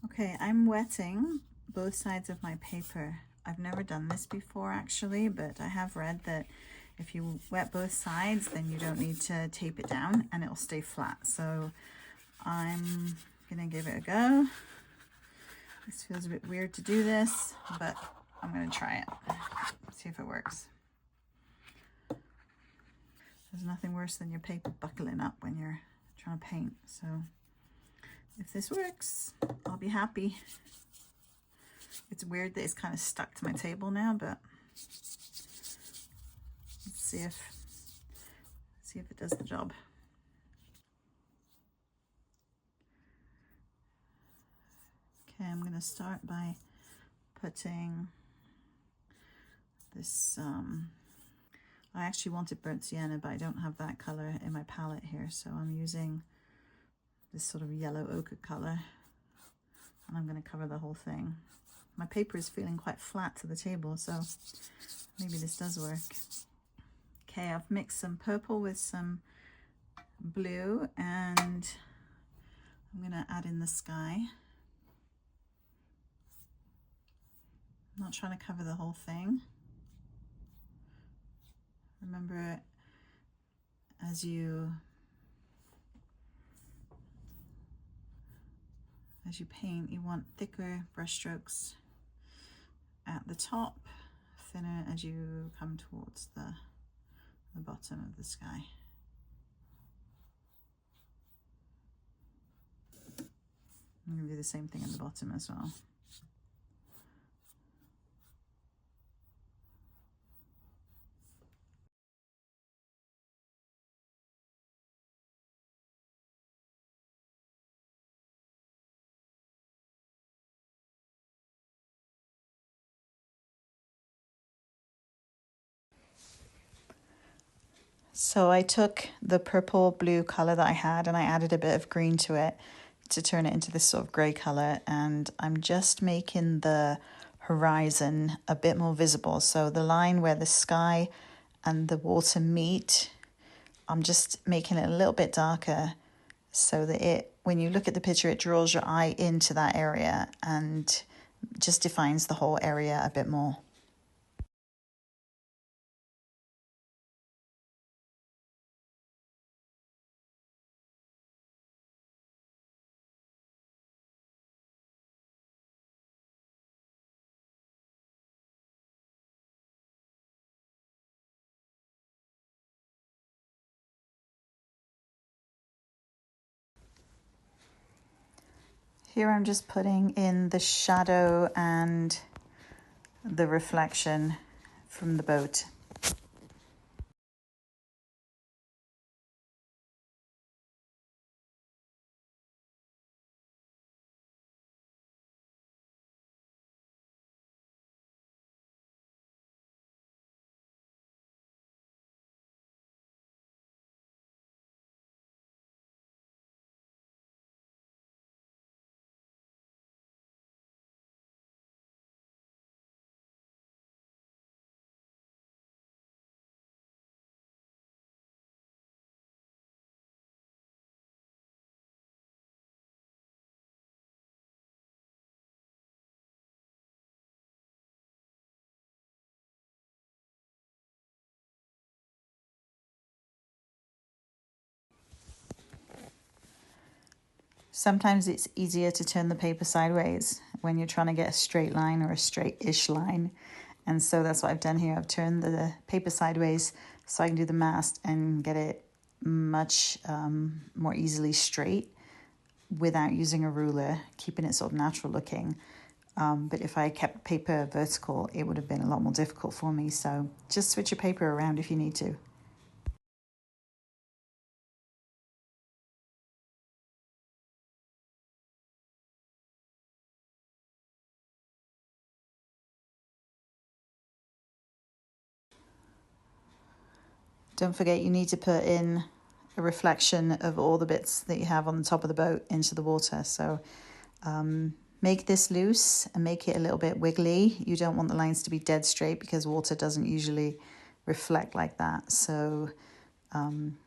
Okay, I'm wetting both sides of my paper. I've never done this before actually, but I have read that if you wet both sides, then you don't need to tape it down and it'll stay flat. So I'm gonna give it a go. This feels a bit weird to do this, but I'm gonna try it, see if it works. There's nothing worse than your paper buckling up when you're trying to paint. So if this works, I'll be happy. It's weird that it's kind of stuck to my table now, but let's see if it does the job. Okay, I'm gonna start by putting this, I actually wanted burnt sienna, but I don't have that color in my palette here, so I'm using this sort of yellow ochre color, and I'm gonna cover the whole thing. My paper is feeling quite flat to the table, so maybe this does work. Okay, I've mixed some purple with some blue, and I'm gonna add in the sky. I'm not trying to cover the whole thing. Remember, as you paint, you want thicker brush strokes at the top, thinner as you come towards the bottom of the sky. I'm going to do the same thing at the bottom as well. So I took the purple blue color that I had and I added a bit of green to it to turn it into this sort of gray color, and I'm just making the horizon a bit more visible. So the line where the sky and the water meet, I'm just making it a little bit darker so that when you look at the picture, it draws your eye into that area and just defines the whole area a bit more. Here I'm just putting in the shadow and the reflection from the boat. Sometimes it's easier to turn the paper sideways when you're trying to get a straight line or a straight-ish line. And so that's what I've done here. I've turned the paper sideways so I can do the mast and get it much more easily straight without using a ruler, keeping it sort of natural looking. But if I kept paper vertical, it would have been a lot more difficult for me. So just switch your paper around if you need to. Don't forget you need to put in a reflection of all the bits that you have on the top of the boat into the water. So make this loose and make it a little bit wiggly. You don't want the lines to be dead straight because water doesn't usually reflect like that. So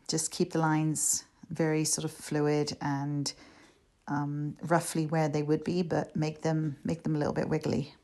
just keep the lines very sort of fluid and roughly where they would be, but make them a little bit wiggly.